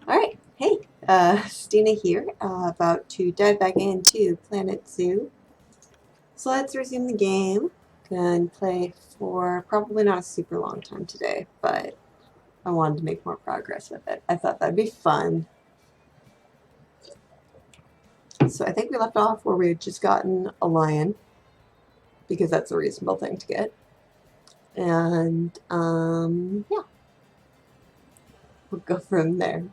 Alright, hey, Stina here, about to dive back into Planet Zoo. So let's resume the game and play for probably not a super long time today, but I wanted to make more progress with it. I thought that'd be fun. So I think we left off where we had just gotten a lion, because that's a reasonable thing to get. And, yeah, we'll go from there.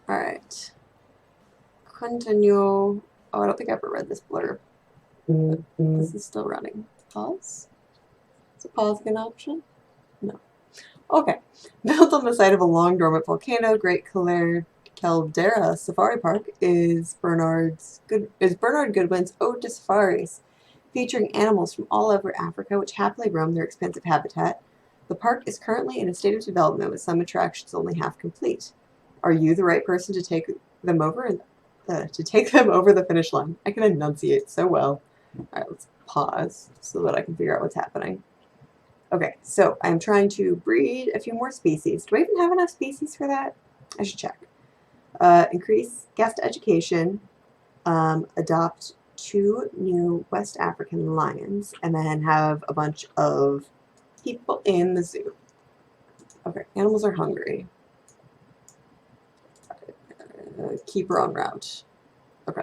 Alright. Continue. Oh, I don't think I ever read this blurb. This is still running. Pause? Is a pause an option? No. Okay. Built on the site of a long dormant volcano, Great Caldera Safari Park is Bernard Goodwin's Ode to Safaris, featuring animals from all over Africa which happily roam their expansive habitat. The park is currently in a state of development with some attractions only half complete. Are you the right person to take them over the finish line? I can enunciate so well. All right, let's pause so that I can figure out what's happening. Okay, so I'm trying to breed a few more species. Do I even have enough species for that? I should check. Increase guest education, adopt 2 new West African lions, and then have a bunch of people in the zoo. Okay, animals are hungry. Keeper en route. Okay.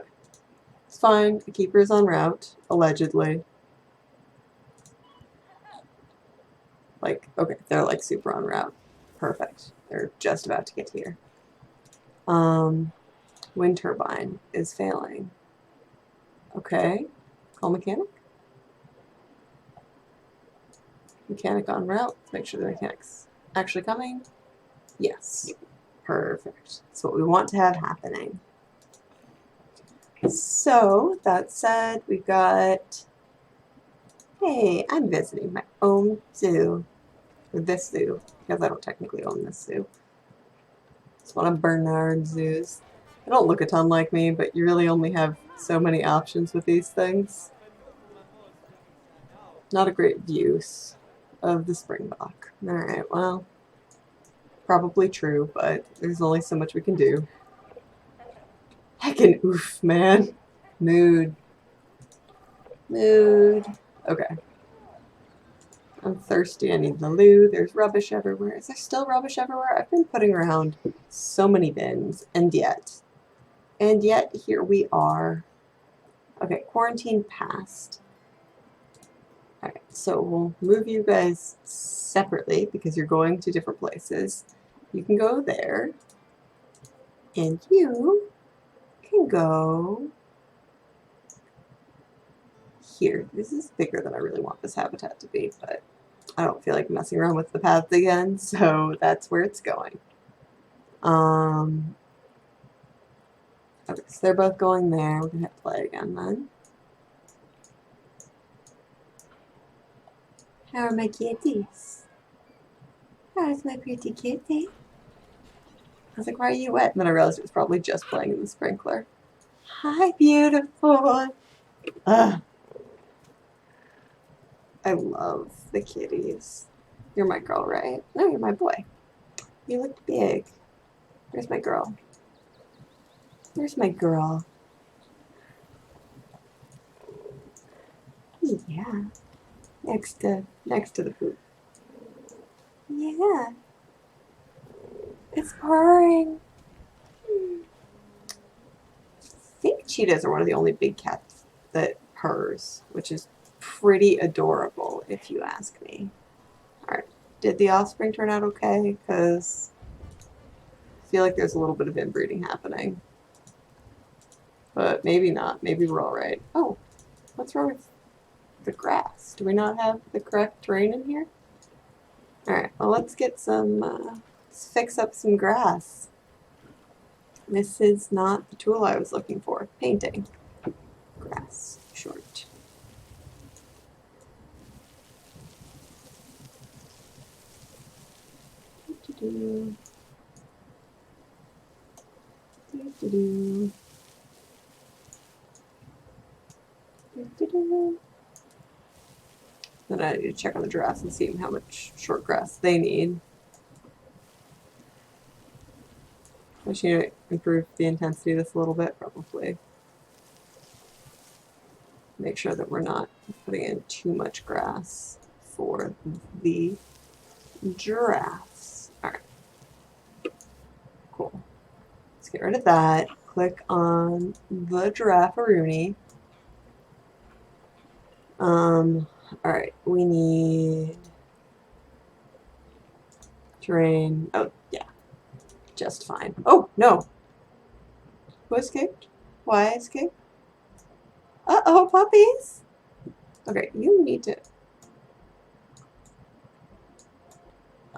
It's fine. The keeper is en route, allegedly. Like, okay, they're like super en route. Perfect. They're just about to get here. Wind turbine is failing. Okay. Call mechanic. Mechanic en route. Let's make sure the mechanic's actually coming. Yes. Perfect. That's what we want to have happening. So, that said, we've got... Hey, I'm visiting my own zoo. Or this zoo, because I don't technically own this zoo. It's one of Bernard's zoos. They don't look a ton like me, but you really only have so many options with these things. Not a great use of the springbok. Alright, well, probably true, but there's only so much we can do. Heckin' oof, man. Mood. Okay. I'm thirsty. I need the loo. There's rubbish everywhere. Is there still rubbish everywhere? I've been putting around so many bins, and yet here we are. Okay, quarantine passed. Alright, so we'll move you guys separately because you're going to different places. You can go there, and you can go here. This is bigger than I really want this habitat to be, but I don't feel like messing around with the paths again, so that's where it's going. Okay, so they're both going there. We're gonna hit play again then. How are my kitties? How's my pretty kitty? I was like, why are you wet? And then I realized it was probably just playing in the sprinkler. Hi, beautiful. Ugh. I love the kitties. You're my girl, right? No, you're my boy. You look big. Where's my girl? Where's my girl? Yeah. Next to the poop. Yeah. It's purring. I think cheetahs are one of the only big cats that purrs, which is pretty adorable, if you ask me. Alright, did the offspring turn out okay? Because I feel like there's a little bit of inbreeding happening. But maybe not. Maybe we're alright. Oh, what's wrong with the grass? Do we not have the correct terrain in here? Alright, well, let's get some, let's fix up some grass. This is not the tool I was looking for. Painting. Grass. Short. Then I need to check on the giraffes and see how much short grass they need. I should improve the intensity of this a little bit, probably. Make sure that we're not putting in too much grass for the giraffes. All right, cool. Let's get rid of that. Click on the giraffe-a-rooney. All right, we need terrain. Oh, yeah, just fine. Oh, no. Who escaped? Why escaped? Uh-oh, puppies. Okay, you need to...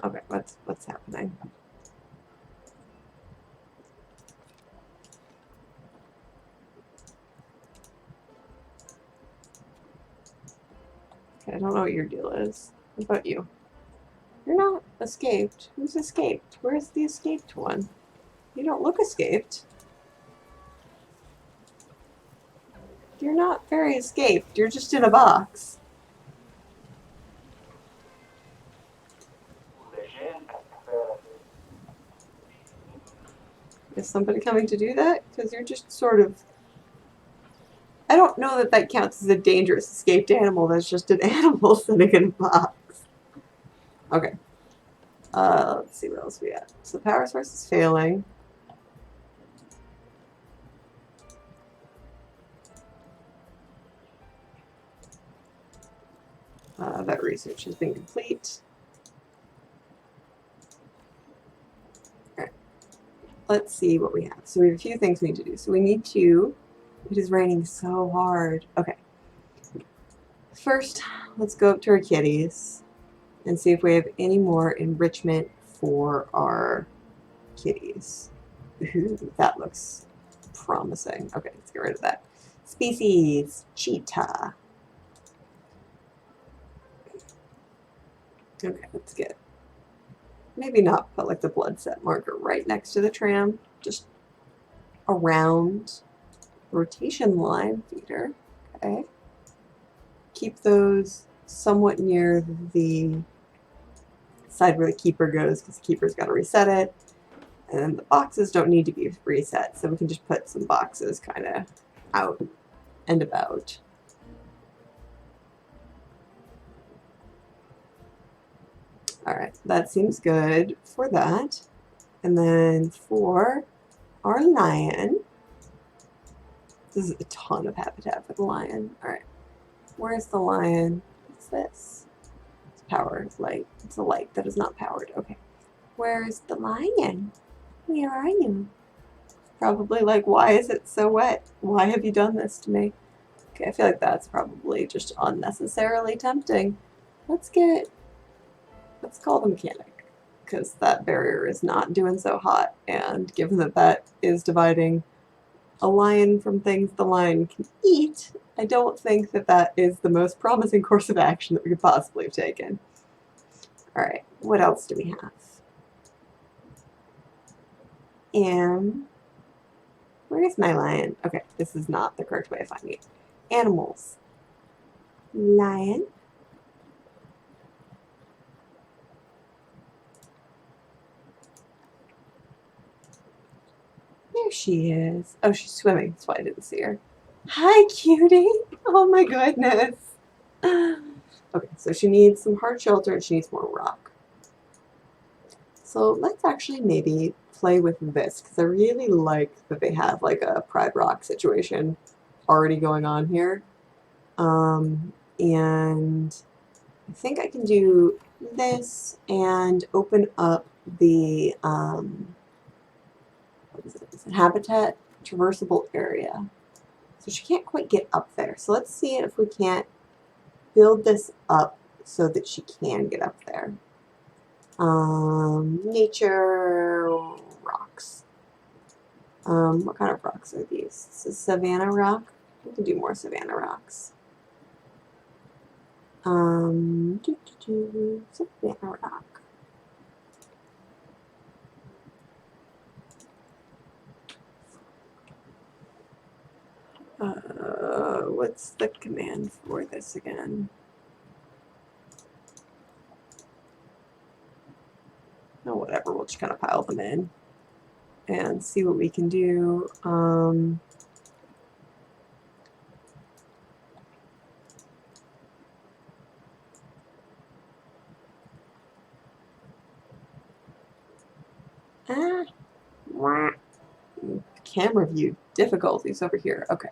Okay, what's happening? Okay, I don't know what your deal is. What about you? You're not escaped. Who's escaped? Where's the escaped one? You don't look escaped. You're not very escaped. You're just in a box. Is somebody coming to do that? Because you're just sort of... I don't know that that counts as a dangerous escaped animal. That's just an animal sitting in a box. Okay. Let's see what else we got. So the power source is failing. That research has been complete. Alright. Let's see what we have. So we have a few things we need to do. So we need to... It is raining so hard. Okay. First, let's go up to our kitties and see if we have any more enrichment for our kitties. Ooh, that looks promising. Okay, let's get rid of that. Species, cheetah. Okay, let's get, maybe not put like the blood set marker right next to the tram, just around rotation line feeder. Okay. Keep those somewhat near the side where the keeper goes, because the keeper's got to reset it. And then the boxes don't need to be reset, so we can just put some boxes kind of out and about. Alright, that seems good for that. And then for our lion, this is a ton of habitat for the lion. Alright, where's the lion? What's this? It's powered light. It's a light that is not powered. Okay. Where's the lion? Where are you? Probably like, why is it so wet? Why have you done this to me? Okay, I feel like that's probably just unnecessarily tempting. Let's call the mechanic, because that barrier is not doing so hot, and given that that is dividing a lion from things the lion can eat, I don't think that that is the most promising course of action that we could possibly have taken. Alright, what else do we have? And where is my lion? Okay, this is not the correct way of finding it. Animals. Lion. There she is. Oh, she's swimming. That's why I didn't see her. Hi, cutie. Oh my goodness. Okay, so she needs some hard shelter and she needs more rock. So let's actually maybe play with this, because I really like that they have like a Pride Rock situation already going on here. And I think I can do this and open up the what is it? It's a habitat traversable area. So she can't quite get up there. So let's see if we can't build this up so that she can get up there. Nature rocks. What kind of rocks are these? This is Savannah rock. We can do more Savannah rocks. Savannah rock. What's the command for this again? Oh, whatever, we'll just kind of pile them in. and see what we can do. Camera view difficulties over here. Okay.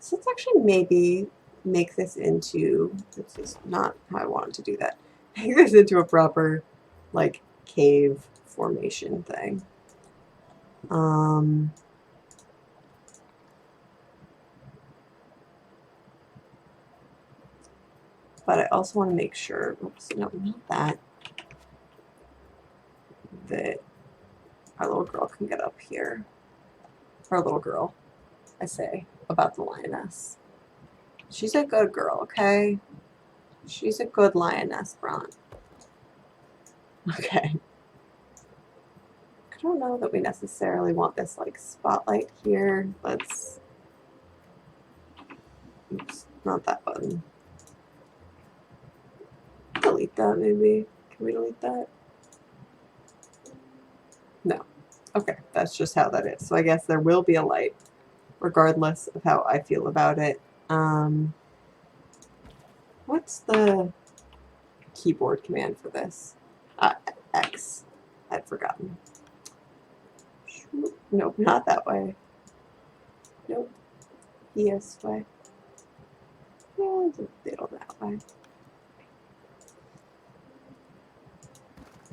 So let's actually maybe make this into, this is not how I wanted to do that. Make this into a proper, like, cave formation thing. But I also want to make sure, oops, no, not that, that our little girl can get up here. Our little girl, I say, about the lioness. She's a good girl, okay? She's a good lioness, Bron. Okay. I don't know that we necessarily want this, like, spotlight here. Let's, oops, not that button. Delete that, maybe. Can we delete that? No. Okay, that's just how that is. So I guess there will be a light, regardless of how I feel about it. What's the keyboard command for this? X. I'd forgotten. Nope, not that way. Nope. This way. Yeah, it'll that way.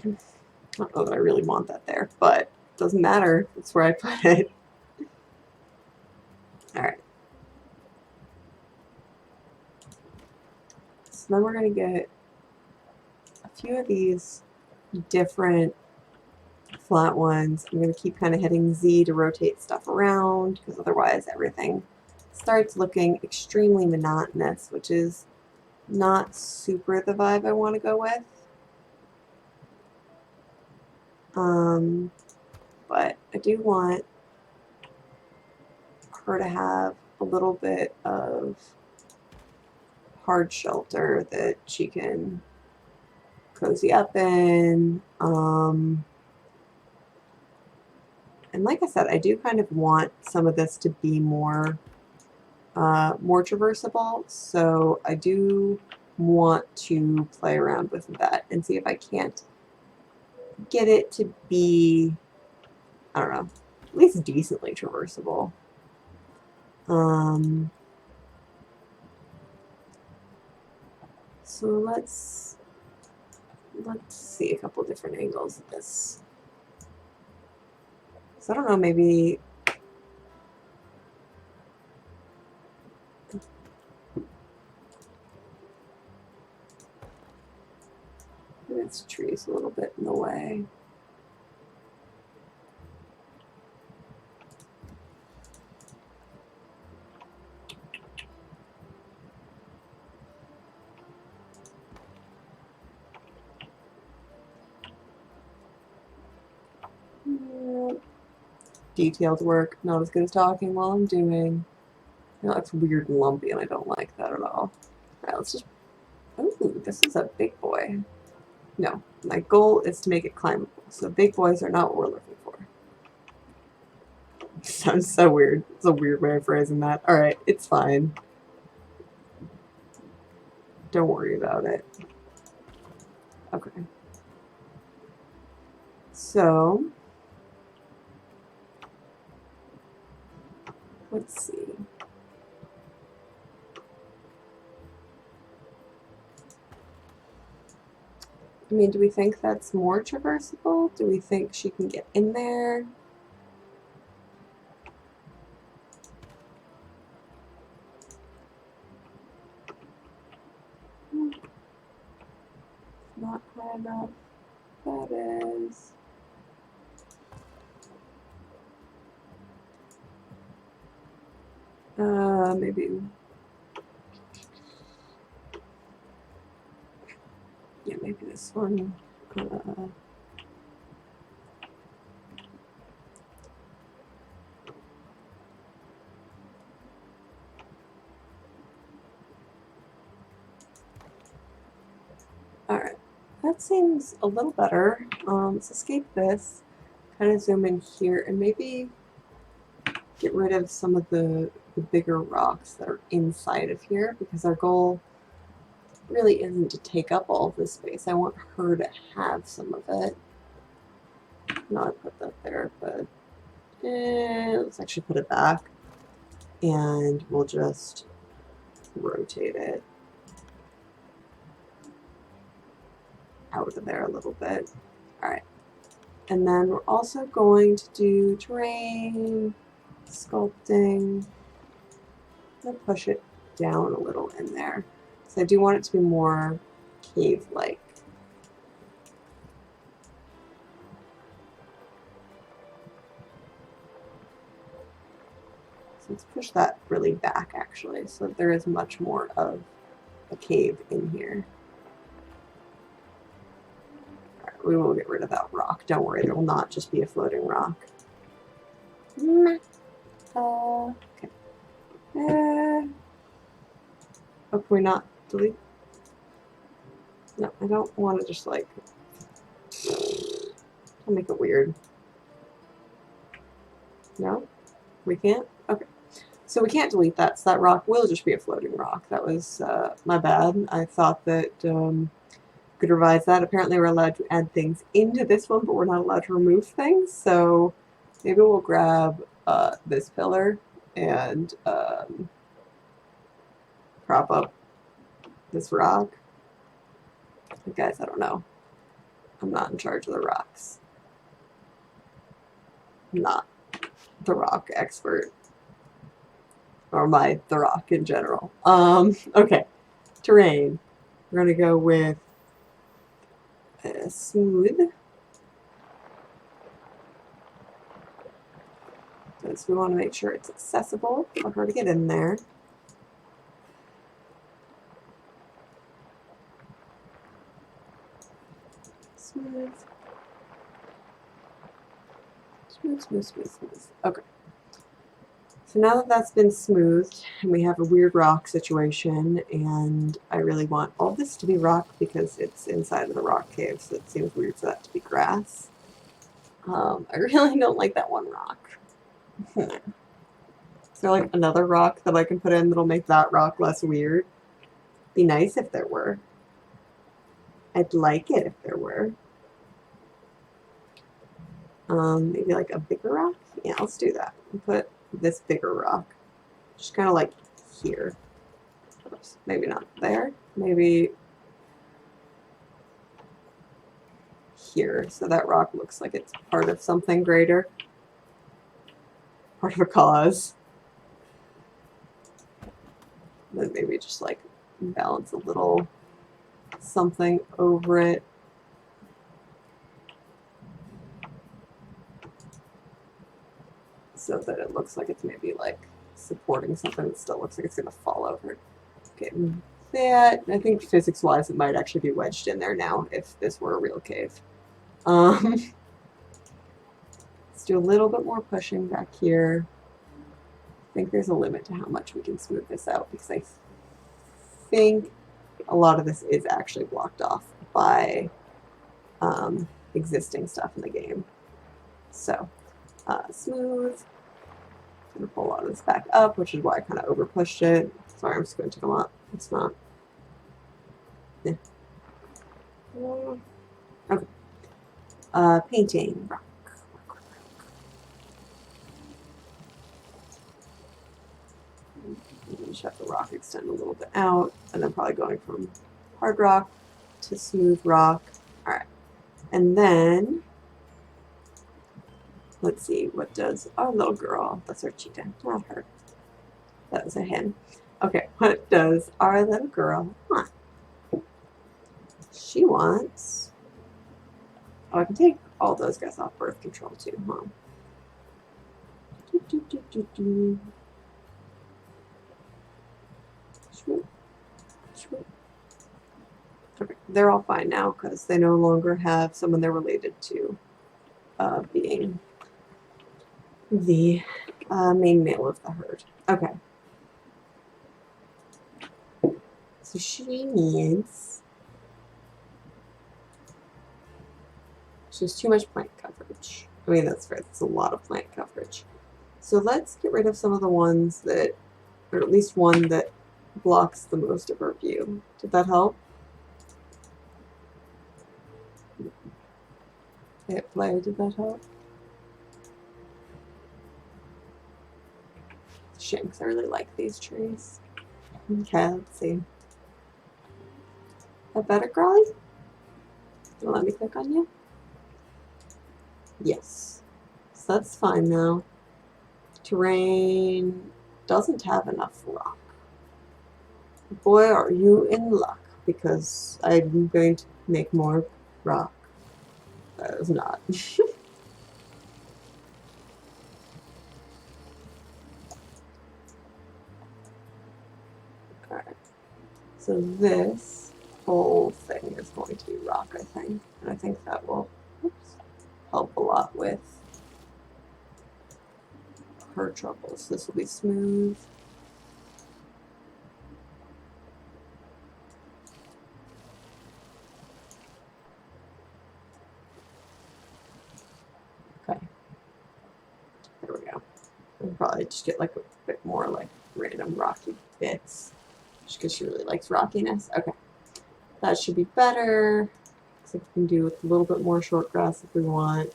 I don't know that I really want that there, but it doesn't matter. That's where I put it. Alright. So then we're going to get a few of these different flat ones. I'm going to keep kind of hitting Z to rotate stuff around, because otherwise everything starts looking extremely monotonous, which is not super the vibe I want to go with. But I do want her to have a little bit of hard shelter that she can cozy up in. And like I said, I do kind of want some of this to be more traversable, so I do want to play around with that and see if I can't get it to be, I don't know, at least decently traversable. So let's see a couple different angles of this. So I don't know, maybe this tree's a little bit in the way. Detailed work, not as good as talking while I'm doing. It looks weird and lumpy, and I don't like that at all. Alright, let's just... Ooh, this is a big boy. No, my goal is to make it climbable, so big boys are not what we're looking for. Sounds so weird. It's a weird way of phrasing that. Alright, it's fine. Don't worry about it. Okay. So... let's see. I mean, do we think that's more traversable? Do we think she can get in there? Not high enough. That is. Maybe. Yeah, maybe this one. Alright, that seems a little better. Let's escape this. kind of zoom in here and maybe get rid of some of the bigger rocks that are inside of here, because our goal really isn't to take up all of this space. I want her to have some of it. No, I put that there, but let's actually put it back, and we'll just rotate it out of there a little bit. All right, and then we're also going to do terrain, sculpting. I'm gonna push it down a little in there, so I do want it to be more cave-like. So let's push that really back, actually, so that there is much more of a cave in here. All right, we will get rid of that rock. Don't worry, there will not just be a floating rock. Okay. Oh, can we not delete? No, I don't want to just like, I'll make it weird. No, we can't? Okay. So we can't delete that, so that rock will just be a floating rock. That was my bad. I thought that could revise that. Apparently we're allowed to add things into this one, but we're not allowed to remove things. So maybe we'll grab this pillar and prop up this rock. But guys, I don't know. I'm not in charge of the rocks. I'm not the rock expert. Or the rock in general. Okay. Terrain. We're going to go with smooth. Because we want to make sure it's accessible for her to get in there. Smooth. Smooth, smooth, smooth, smooth. Okay. So now that that's been smoothed, and we have a weird rock situation, and I really want all this to be rock because it's inside of the rock cave, so it seems weird for that to be grass. I really don't like that one rock. Is there like another rock that I can put in that'll make that rock less weird? Be nice if there were. I'd like it if there were. Maybe like a bigger rock? Yeah, let's do that. We'll put this bigger rock. Just kind of like here. Oops, maybe not there. Maybe here. So that rock looks like it's part of something greater. Part of a cause. Then maybe just like balance a little something over it. So that it looks like it's maybe like supporting something that still looks like it's going to fall over. Okay, that, I think physics-wise it might actually be wedged in there now if this were a real cave. Let's do a little bit more pushing back here. I think there's a limit to how much we can smooth this out because I think a lot of this is actually blocked off by existing stuff in the game. So, smooth. I'm going to pull a lot of this back up, which is why I kind of over pushed it. Sorry, I'm just going to come up. It's not. Yeah. Okay. Painting. Rock. Just have the rock extend a little bit out, and then probably going from hard rock to smooth rock. All right. And then, let's see, what does our little girl, that's our cheetah, not her. That was a hen. Okay, what does our little girl want? She wants, oh, I can take all those guys off birth control too, huh? Okay, they're all fine now because they no longer have someone they're related to being the main male of the herd. Okay. So she needs, she has too much plant coverage. I mean, that's right, that's a lot of plant coverage. So let's get rid of some of the ones that, or at least one that blocks the most of our view. Did that help? Hit play, did that help? Shanks, I really like these trees. Okay, let's see. That better, Growly? Don't let me click on you? Yes. So that's fine now. Terrain doesn't have enough rock. Boy, are you in luck, because I'm going to make more rock. That is not. Alright. So this whole thing is going to be rock, I think. And I think that will help a lot with her troubles. This will be smooth. Okay. There we go. I'll probably just get like a bit more like random rocky bits. Just because she really likes rockiness. Okay. That should be better. Looks like we can do with a little bit more short grass if we want.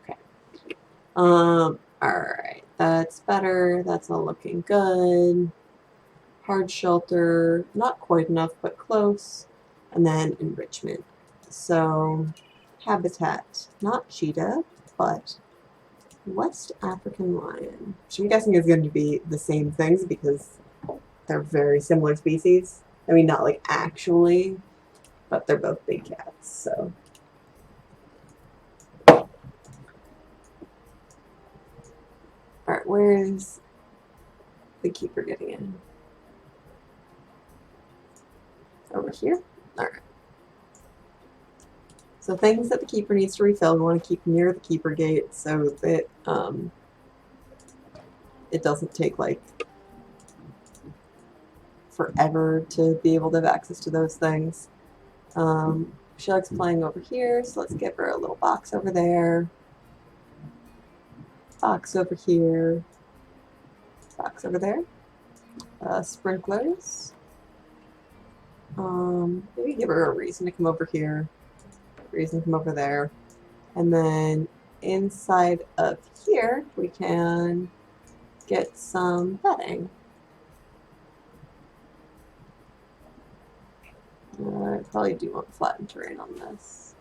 Okay. Alright. That's better. That's all looking good. Hard shelter. Not quite enough, but close. And then enrichment. So, habitat. Not cheetah, but West African lion. Which I'm guessing is going to be the same things because they're very similar species. I mean, not like actually, but they're both big cats, so. Alright, where's the keeper getting in? Over here? Alright. So things that the keeper needs to refill, we want to keep near the keeper gate so that it doesn't take like forever to be able to have access to those things. She likes playing over here, so let's give her a little box over there. Box over here. Box over there. Sprinklers. Maybe give her a reason to come over here. Reason to come over there. And then inside of here, we can get some bedding. I probably do want flattened terrain on this.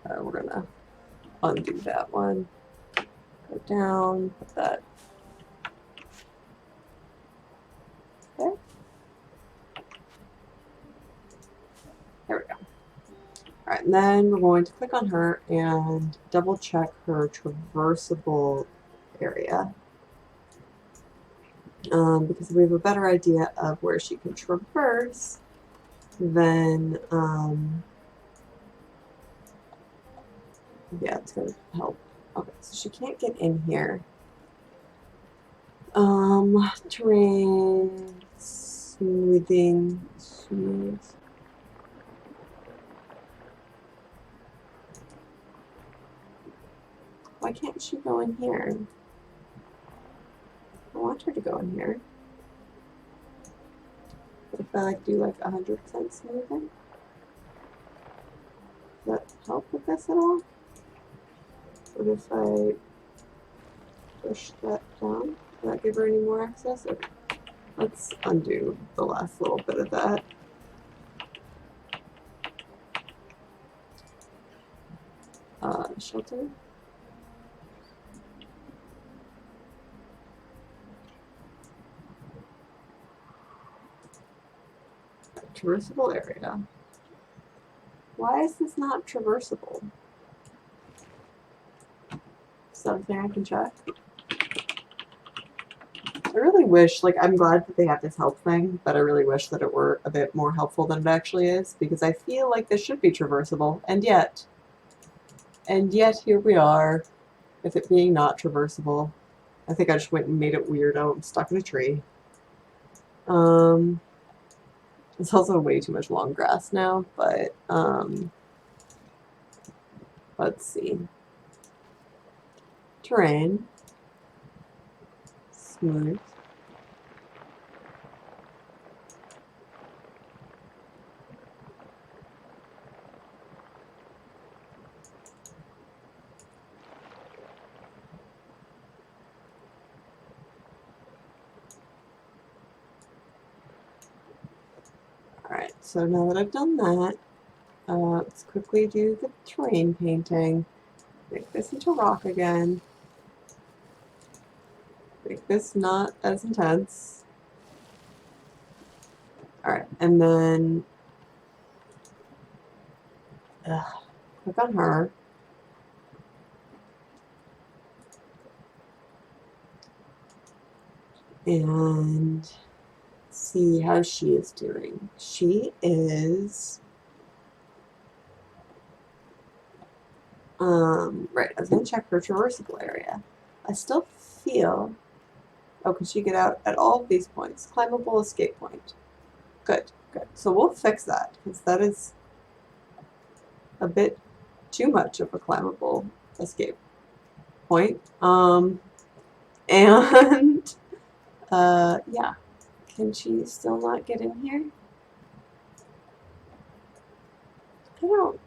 We're gonna undo that one. Go down, put that. Okay. There we go. Alright, and then we're going to click on her and double check her traversable area. Because if we have a better idea of where she can traverse, then yeah, it's going to help. Okay, so she can't get in here. Terrain, smoothing, smooth. Why can't she go in here? I want her to go in here. But if I like do like 100% smoothing, does that help with this at all? What if I push that down? Will that give her any more access? Okay. Let's undo the last little bit of that. Shelter. Traversable area. Why is this not traversable? Something I can check. I really wish, like, I'm glad that they have this help thing, but I really wish that it were a bit more helpful than it actually is, because I feel like this should be traversable, and yet here we are, with it being not traversable. I think I just went and made it weird. Oh, I'm stuck in a tree. It's also way too much long grass now, but let's see. Terrain. Smooth. Alright, so now that I've done that, let's quickly do the terrain painting. Make this into rock again. Make this not as intense. Alright, and then click on her. And see how she is doing. She is right, I was gonna check her traversable area. I still feel could she get out at all of these points? Climbable escape point. Good, good. So we'll fix that because that is a bit too much of a climbable escape point. And yeah. Can she still not get in here? I don't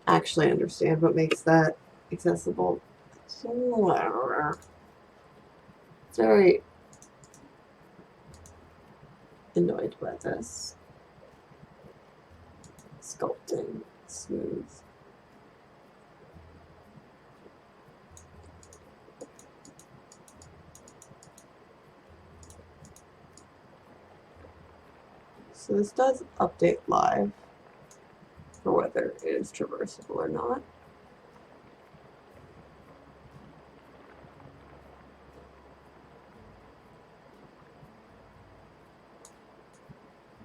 actually understand what makes that accessible. Very annoyed by this. Sculpting, smooth. So this does update live for whether it is traversable or not.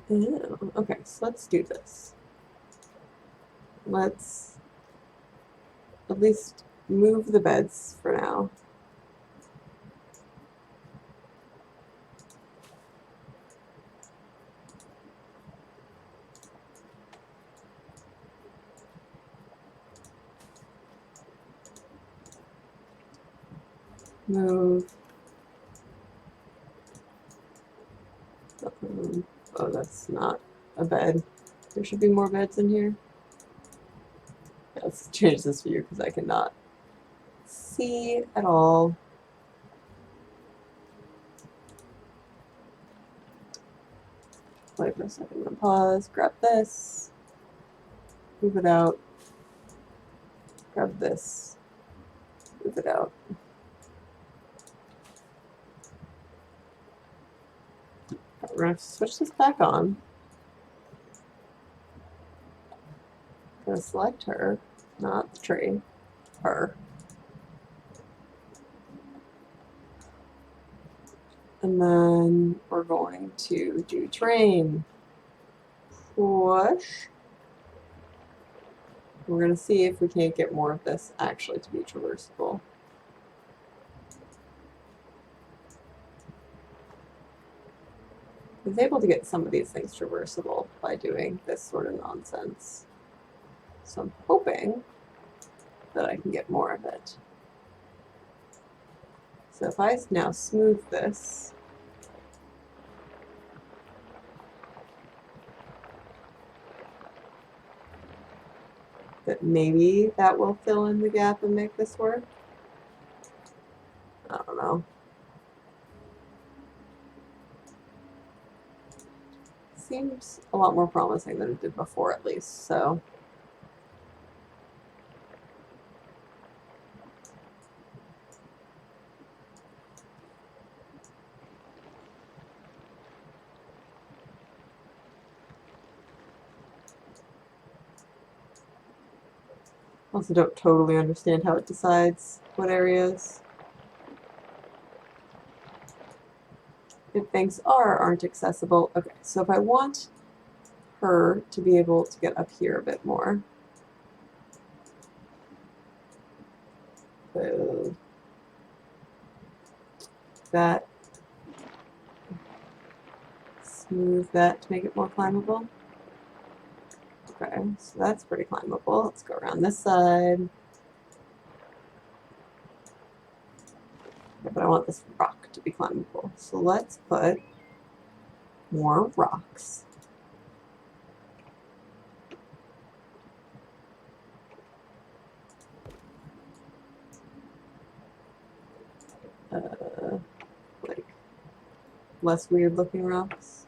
Oh, okay, so let's do this. Let's at least move the beds for now. Move. Oh, that's not a bed. There should be more beds in here. Let's change this view because I cannot see at all. Wait for a second, I'm gonna pause, grab this, move it out, grab this, move it out. We're gonna switch this back on. I'm gonna select her, not the tree, her. And then we're going to do terrain. Push. We're going to see if we can't get more of this actually to be traversable. I was able to get some of these things traversable by doing this sort of nonsense. So I'm hoping that I can get more of it. So if I now smooth this, that maybe that will fill in the gap and make this work. I don't know. Seems a lot more promising than it did before, at least, so. Also don't totally understand how it decides what areas if things aren't accessible. Okay, so if I want her to be able to get up here a bit more. So that. Smooth that to make it more climbable. Okay, so that's pretty climbable. Let's go around this side. Okay, but I want this rock to be climbable. So let's put more rocks. Like less weird looking rocks.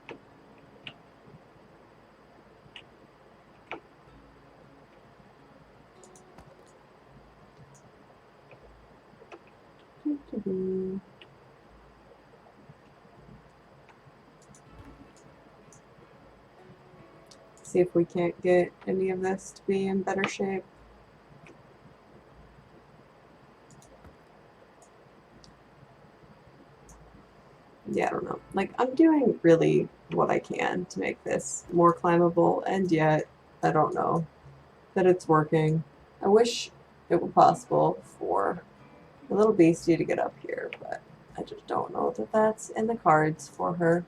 See if we can't get any of this to be in better shape. Yeah, I don't know. Like, I'm doing really what I can to make this more climbable, and yet I don't know that it's working. I wish it were possible for a little beastie to get up here, but I just don't know that that's in the cards for her.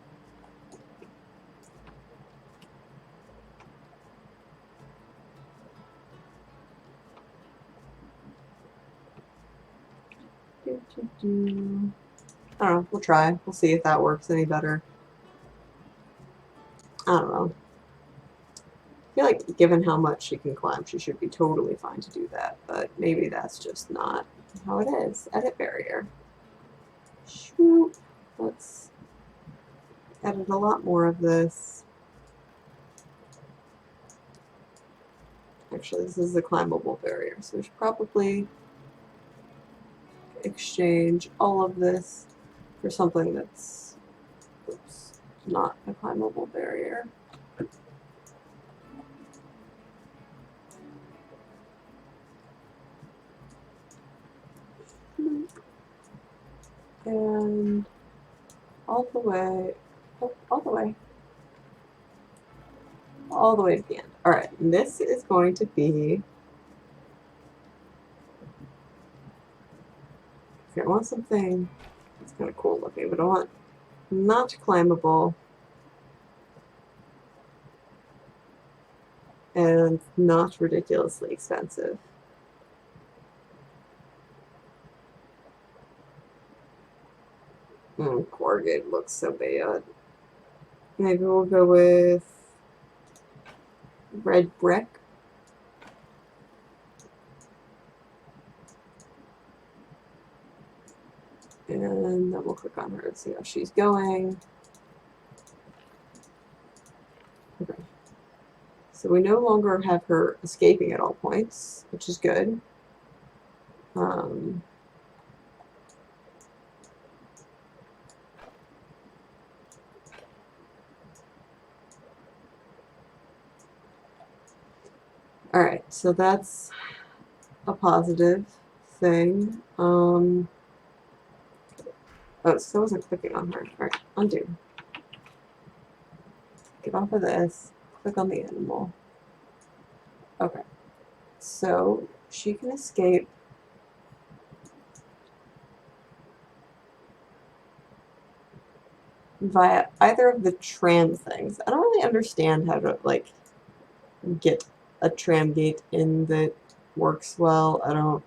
I don't know. We'll try. We'll see if that works any better. I don't know. I feel like given how much she can climb, she should be totally fine to do that, but maybe that's just not how it is. Edit barrier. Shoop. Let's edit a lot more of this. Actually, this is a climbable barrier, so we should probably exchange all of this for something that's, oops, not a climbable barrier. And all the way, oh, all the way to the end. All right, and this is going to be, okay, I want something that's kind of cool looking, but I want not climbable and not ridiculously expensive. Corrugated looks so bad. Maybe we'll go with red brick. And then we'll click on her and see how she's going. Okay. So we no longer have her escaping at all points, which is good. All right, so that's a positive thing. Oh, so I wasn't clicking on her. All right, undo. Get off of this. Click on the animal. Okay, so she can escape via either of the tram things. I don't really understand how to, like, get a tram gate in that works well. I don't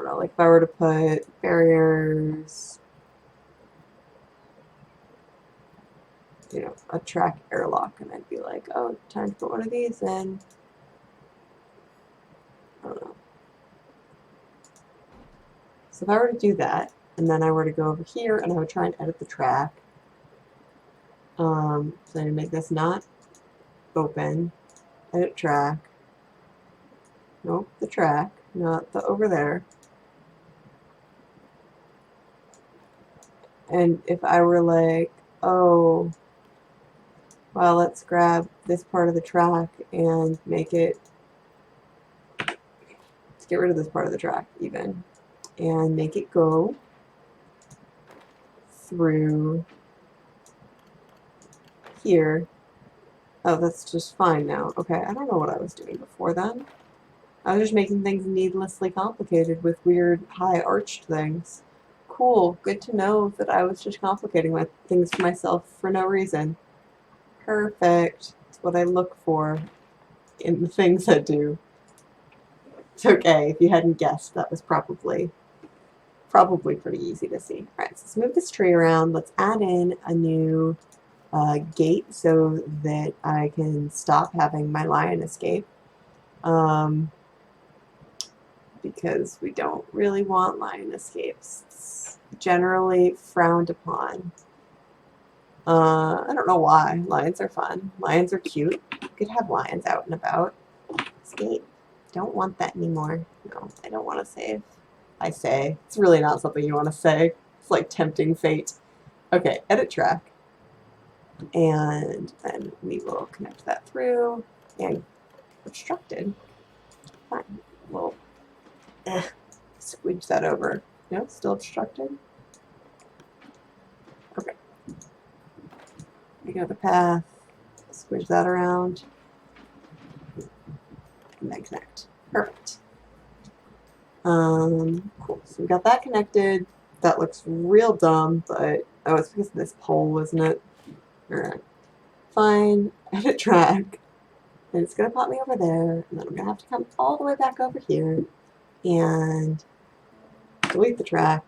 know, like if I were to put barriers, you know, a track airlock, and I'd be like, oh, time to put one of these in. I don't know. So if I were to do that, and then I were to go over here and I would try and edit the track, so I would make this not open, edit track, nope, the track, not the over there. And if I were like, oh, well, let's grab this part of the track and make it, let's get rid of this part of the track even, and make it go through here. Oh, that's just fine now. Okay, I don't know what I was doing before then. I was just making things needlessly complicated with weird high arched things. Cool. Good to know that I was just complicating my things for myself for no reason. Perfect. It's what I look for in the things I do. It's okay. If you hadn't guessed, that was probably pretty easy to see. All right, so let's move this tree around. Let's add in a new gate so that I can stop having my lion escape. Because we don't really want lion escapes. It's generally frowned upon. I don't know why. Lions are fun. Lions are cute. You could have lions out and about. Escape. Don't want that anymore. No, I don't want to save. I say. It's really not something you want to say. It's like tempting fate. Okay, edit track. And then we will connect that through. And obstructed. Fine. We'll squidge that over. No, still obstructed. Okay. Make another path. Squidge that around. And then connect. Perfect. Cool. So we got that connected. That looks real dumb, but oh, it's because of this pole, isn't it? Alright. Fine. Edit track. And it's going to pop me over there. And then I'm going to have to come all the way back over here and delete the track.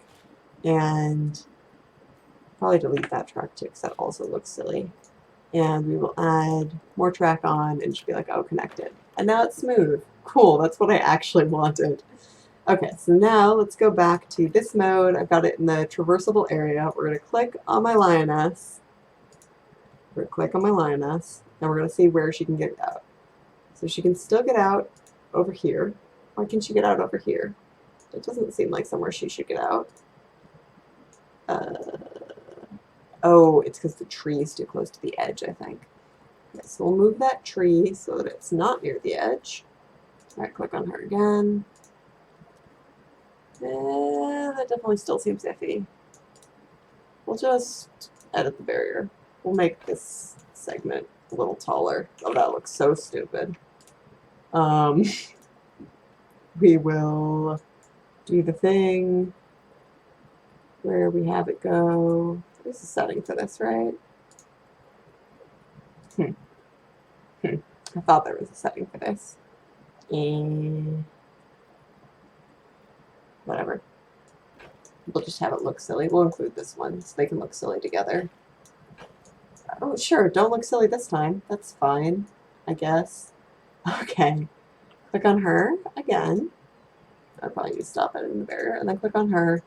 And probably delete that track too, because that also looks silly. And we will add more track on and just be like, oh, connected. And now it's smooth. Cool, that's what I actually wanted. Okay, so now let's go back to this mode. I've got it in the traversable area. We're going to click on my lioness. We're going to click on my lioness, and we're going to see where she can get out. So she can still get out over here. Why can she get out over here? It doesn't seem like somewhere she should get out. Oh, it's because the tree is too close to the edge, I think. Okay, so we'll move that tree so that it's not near the edge. All right, click on her again. That definitely still seems iffy. We'll just edit the barrier. We'll make this segment a little taller. Oh, that looks so stupid. We will do the thing where we have it go. There's a setting for this, right? I thought there was a setting for this. And whatever. We'll just have it look silly. We'll include this one so they can look silly together. Oh, sure. Don't look silly this time. That's fine, I guess. Okay. Click on her again. I probably need to stop editing the barrier. And then click on her. It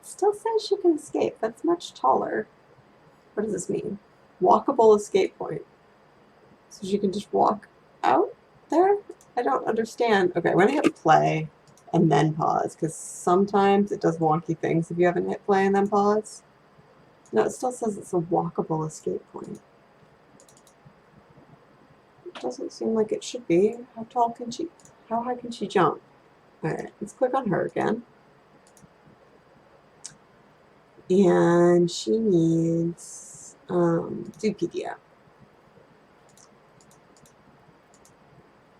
still says she can escape. That's much taller. What does this mean? Walkable escape point. So she can just walk out there? I don't understand. Okay, I'm going to hit play and then pause, because sometimes it does wonky things if you haven't hit play and then pause. No, it still says it's a walkable escape point. It doesn't seem like it should be. How high can she jump? Alright, let's click on her again. And she needs Zoopedia.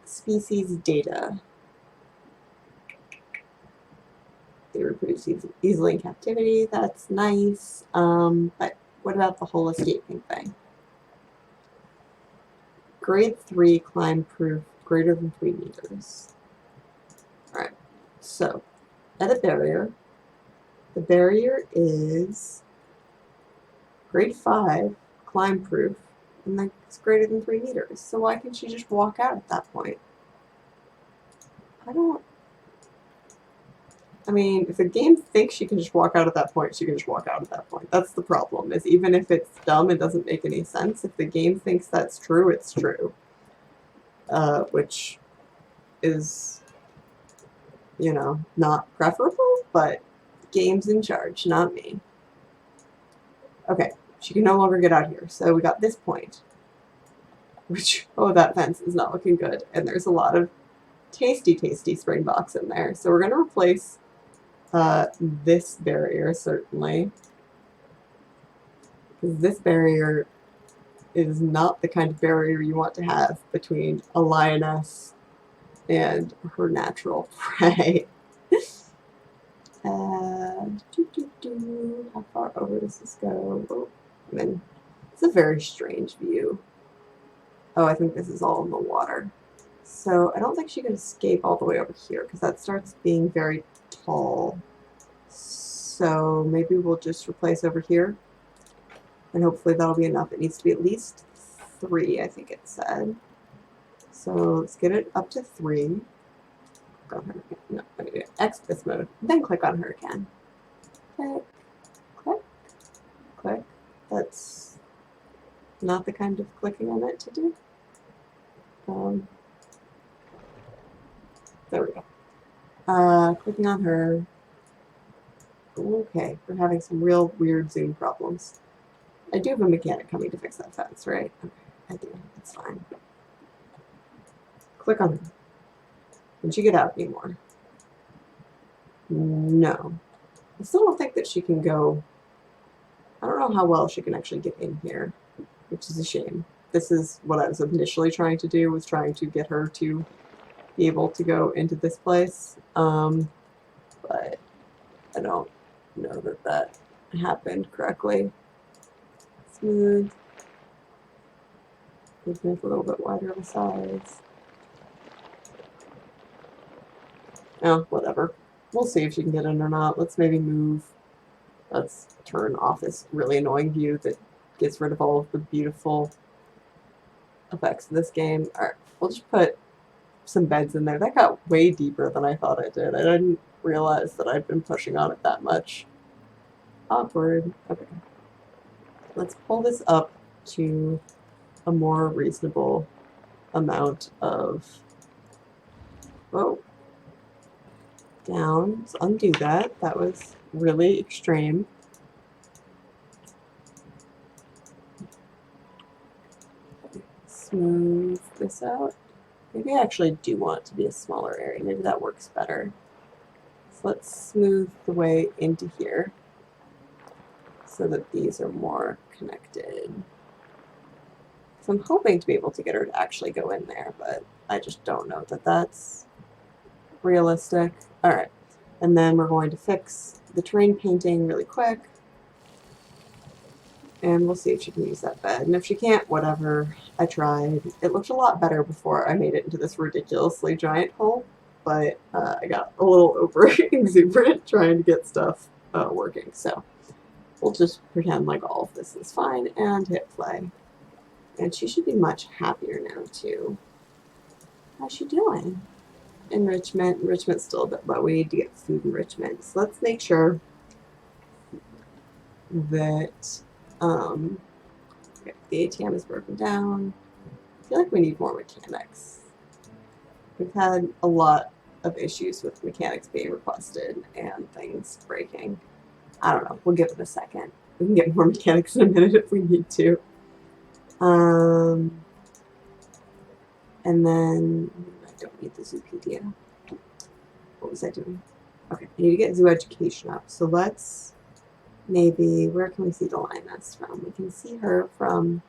Species data. They reproduce easily in captivity. That's nice. But what about the whole escaping thing? Grade 3 climb proof greater than 3 meters. Alright, so edit barrier. The barrier is grade 5 climb proof, and that's greater than 3 meters. So why can't she just walk out at that point? I mean, if a game thinks she can just walk out at that point, she can just walk out at that point. That's the problem, is even if it's dumb, it doesn't make any sense. If the game thinks that's true, it's true. Which is, you know, not preferable, but game's in charge, not me. Okay, she can no longer get out here. So we got this point, which, oh, that fence is not looking good. And there's a lot of tasty, tasty springboks in there. So we're going to replace this barrier, certainly. Because this barrier is not the kind of barrier you want to have between a lioness and her natural prey. How far over does this go? Oh, I mean, it's a very strange view. Oh, I think this is all in the water. So I don't think she can escape all the way over here because that starts being very tall. So maybe we'll just replace over here. And hopefully that'll be enough. It needs to be at least 3, I think it said. So let's get it up to 3. Click on her again. No, I'm going to do exit this mode. Then click on her again. Click, click, click. That's not the kind of clicking I meant to do. There we go. Clicking on her. Okay, we're having some real weird zoom problems. I do have a mechanic coming to fix that fence, right? Okay, I do. It's fine. Click on her. Can she get out anymore? No. I still don't think that she can go. I don't know how well she can actually get in here, which is a shame. This is what I was initially trying to do, was trying to get her to be able to go into this place. But I don't know that that happened correctly. Smooth. Make it a little bit wider of a size. Oh, whatever. We'll see if she can get in or not. Let's maybe move. Let's turn off this really annoying view that gets rid of all of the beautiful effects of this game. Alright, we'll just put some beds in there. That got way deeper than I thought it did. I didn't realize that I'd been pushing on it that much. Awkward. Okay. Let's pull this up to a more reasonable amount of... Whoa. Down. Let's undo that. That was really extreme. Smooth this out. Maybe I actually do want it to be a smaller area. Maybe that works better. So let's smooth the way into here so that these are more connected. So I'm hoping to be able to get her to actually go in there, but I just don't know that that's realistic. Alright, and then we're going to fix the terrain painting really quick. And we'll see if she can use that bed. And if she can't, whatever. I tried. It looked a lot better before I made it into this ridiculously giant hole. But I got a little over exuberant trying to get stuff working. So we'll just pretend like all of this is fine and hit play. And she should be much happier now too. How's she doing? Enrichment. Enrichment's still a bit low. We need to get food enrichment. So let's make sure that okay, the ATM is broken down. I feel like we need more mechanics. We've had a lot of issues with mechanics being requested and things breaking. I don't know. We'll give it a second. We can get more mechanics in a minute if we need to. And then I don't need the Zoopedia. What was I doing? Okay, I need to get zoo education up. So let's maybe, where can we see the lioness from? We can see her from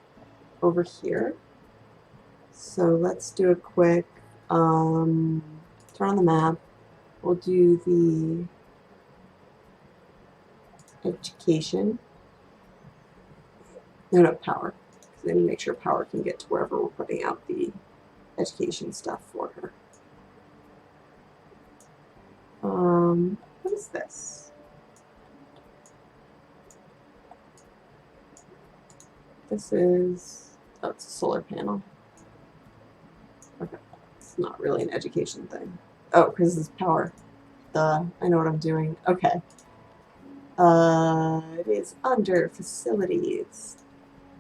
over here. So let's do a quick turn on the map. We'll do the education. No, power. Because I need to make sure power can get to wherever we're putting out the education stuff for her. What is this? This is, oh, it's a solar panel. Okay, it's not really an education thing. Oh, because this is power. Duh, I know what I'm doing. Okay. It is under facilities.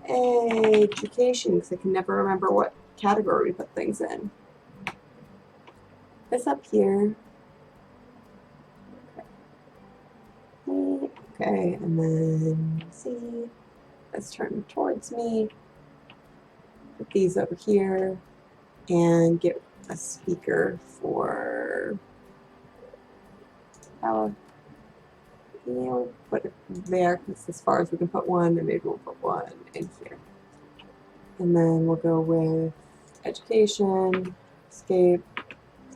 Education, because I can never remember what category we put things in. It's up here. Okay, and then see. Let's turn towards me. Put these over here and get a speaker for power. We'll put it there because as far as we can put one, and maybe we'll put one in here. And then we'll go with education, escape,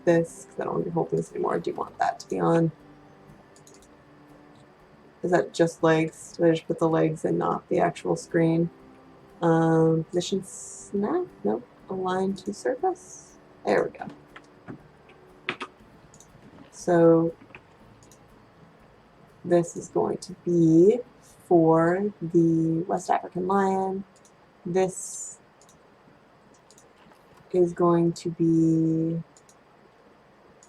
this because I don't want to be holding this anymore. I do want that to be on. Is that just legs? Did I just put the legs and not the actual screen? Position snap? Nope. Align to surface. There we go. So this is going to be for the West African lion. This is going to be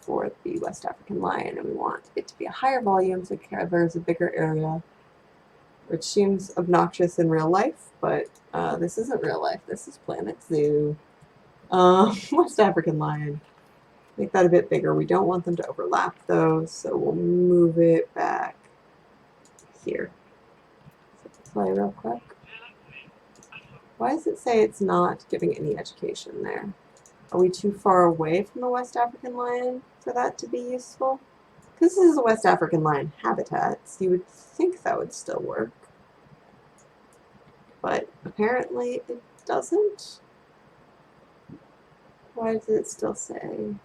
for the West African lion, and we want it to be a higher volume so it covers a bigger area, which seems obnoxious in real life, but this isn't real life. This is Planet Zoo. West African lion. Make that a bit bigger. We don't want them to overlap though, so we'll move it back here. Play real quick. Why does it say it's not giving any education there? Are we too far away from the West African lion for that to be useful? Because this is a West African lion habitat, so you would think that would still work. But apparently it doesn't. Why does it still say?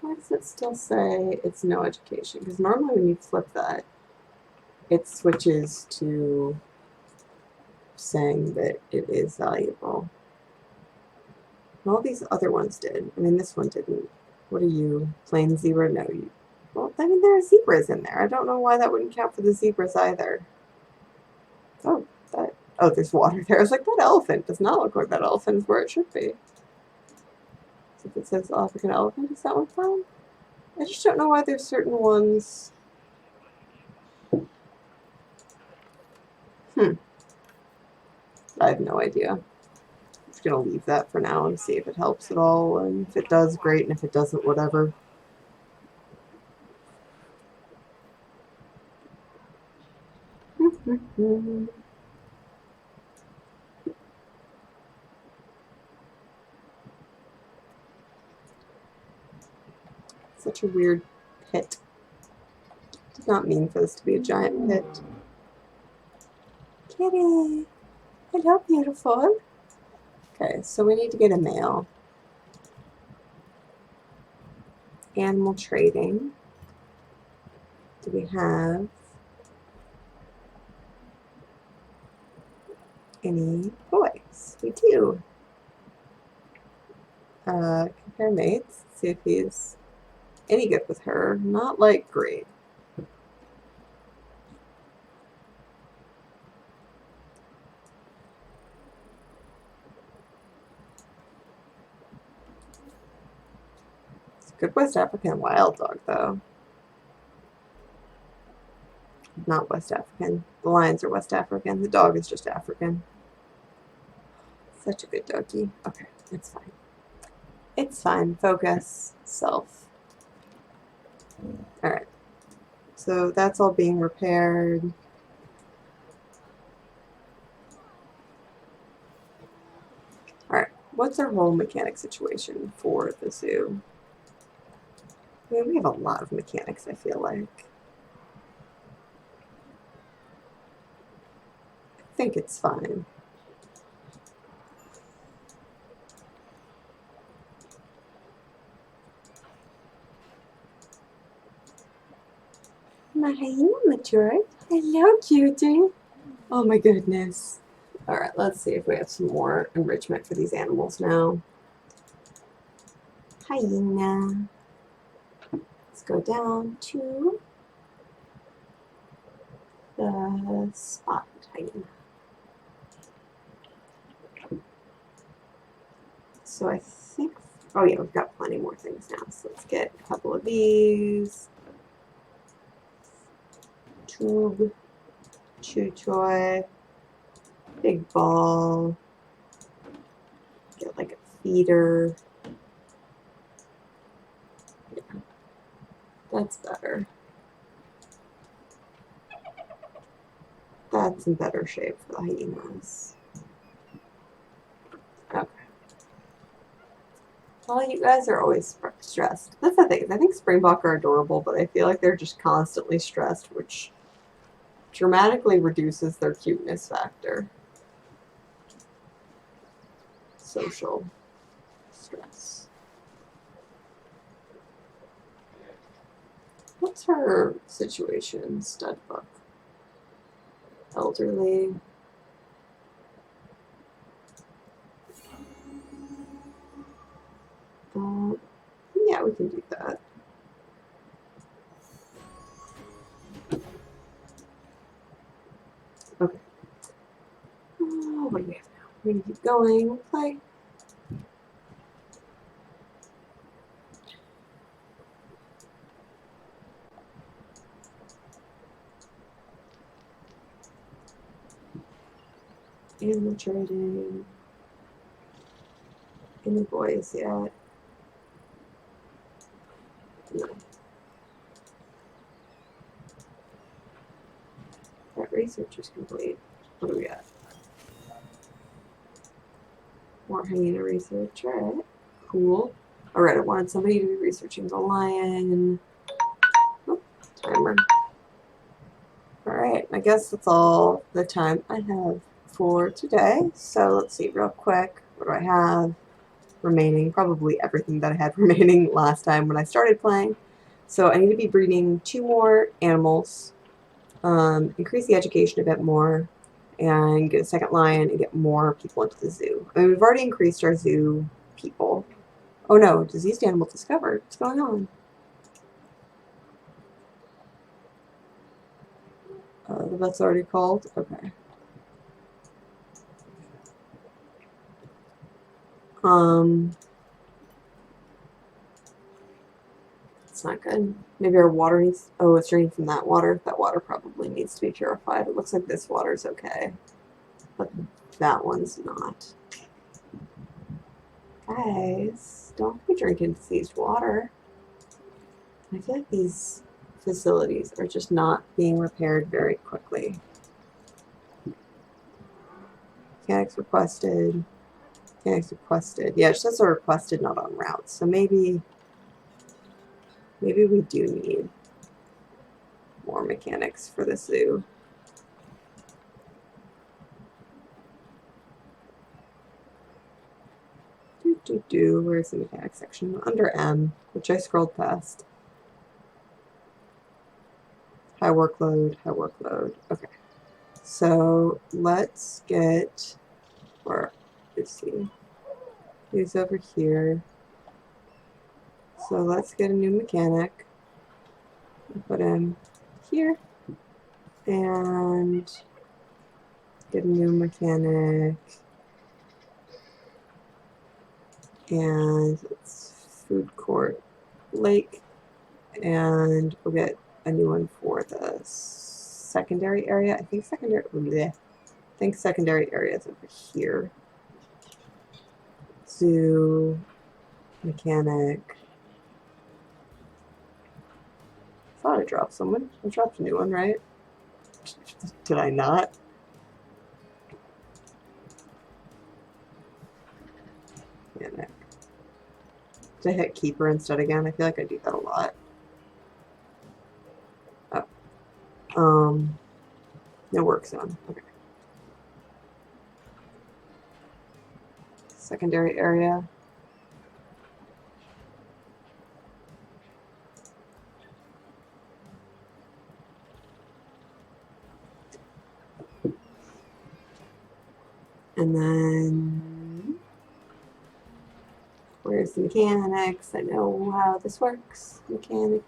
Why does it still say it's no education? Because normally when you flip that, it switches to saying that it is valuable. And all these other ones did. I mean, this one didn't. What are you? Plain zebra? No. Well, I mean, there are zebras in there. I don't know why that wouldn't count for the zebras either. Oh, there's water there. I was like, that elephant does not look like that elephant is where it should be. So if it says African elephant, is that one fine? I just don't know why there's certain ones. I have no idea. I'm just going to leave that for now and see if it helps at all. And if it does, great. And if it doesn't, whatever. Such a weird pit. Did not mean for this to be a giant pit. Kitty! Hello, beautiful. Okay, so we need to get a male. Animal trading. Do we have any boys? We do. Compare mates. See if he's any good with her. Not like great. It's a good West African wild dog, though. Not West African. The lions are West African. The dog is just African. Such a good doggy. Okay, it's fine. It's fine. Focus. Self. Alright. So that's all being repaired. Alright. What's our whole mechanic situation for the zoo? I mean, we have a lot of mechanics, I feel like. I think it's fine. My hyena matured. Hello, cutie. Oh my goodness. Alright, let's see if we have some more enrichment for these animals now. Hyena. Let's go down to the spot hyena. So I think, oh yeah, we've got plenty more things now. So let's get a couple of these. Tube, chew toy, big ball, get like a feeder. Yeah, that's better. That's in better shape for the hyenas. Okay. Well, you guys are always stressed. That's the thing. I think Springbok are adorable, but I feel like they're just constantly stressed, which dramatically reduces their cuteness factor. social stress. What's her situation? Stud book. Elderly. Yeah, we can do that. Okay. What do we have now? We're going to keep going. Play. Animal trading. Any boys yet? No. That research is complete. What do we got? More hyena research. Alright. Cool. Alright, I wanted somebody to be researching the lion. Oh, timer. Alright, I guess that's all the time I have for today. So let's see real quick. What do I have remaining? Probably everything that I had remaining last time when I started playing. So I need to be breeding 2 more animals, increase the education a bit more, and get a second lion and get more people into the zoo. I mean, we've already increased our zoo people. Oh no, diseased animal discovered. What's going on? The vet's already called? Okay. It's not good. Maybe our water needs... Oh, it's drinking from that water. That water probably needs to be purified. It looks like this water's okay. But that one's not. Guys, don't be drinking diseased water. I feel like these facilities are just not being repaired very quickly. Mechanics requested. Mechanics requested. Yeah, it says are requested, not on routes. So maybe we do need more mechanics for the zoo. Where's the mechanics section? Under M, which I scrolled past. High workload, high workload. Okay. So let's get, or let's see. He's over here. So let's get a new mechanic. Put him here. And get a new mechanic. And it's food court lake. And we'll get a new one for the secondary area. I think secondary area is over here. Zoo, mechanic. I thought I dropped someone. I dropped a new one, right? Did I not? Mechanic. Did I hit keeper instead again? I feel like I do that a lot. Oh. No work zone. Okay. Secondary area. And then where's the mechanics? I know how this works. Mechanic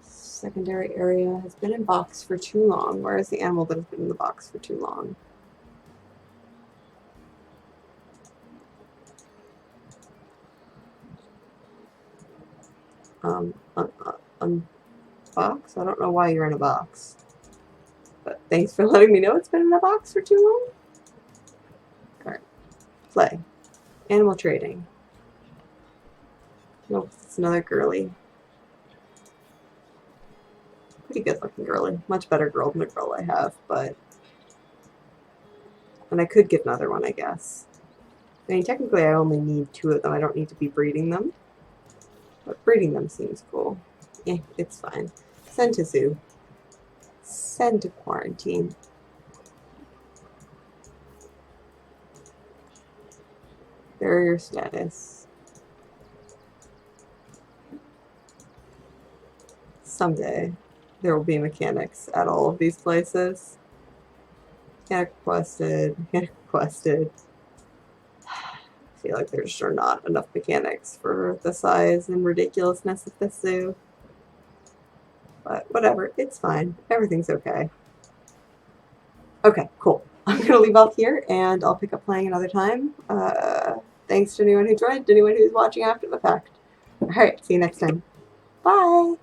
Secondary area has been in box for too long. Where is the animal that has been in the box for too long? Box? I don't know why you're in a box. But thanks for letting me know it's been in a box for too long. Alright. Play. Animal trading. Nope, it's another girly. Pretty good looking girly. Much better girl than the girl I have, but... And I could get another one, I guess. I mean, technically I only need 2 of them. I don't need to be breeding them. But breeding them seems cool. Eh, it's fine. Send to zoo. Send to quarantine. Barrier status. Someday there will be mechanics at all of these places. Mechanic requested. Mechanic requested. I feel like there just are not enough mechanics for the size and ridiculousness of this zoo. But whatever, it's fine. Everything's okay. Okay, cool. I'm going to leave off here, and I'll pick up playing another time. Thanks to anyone who joined, to anyone who's watching after the fact. Alright, see you next time. Bye!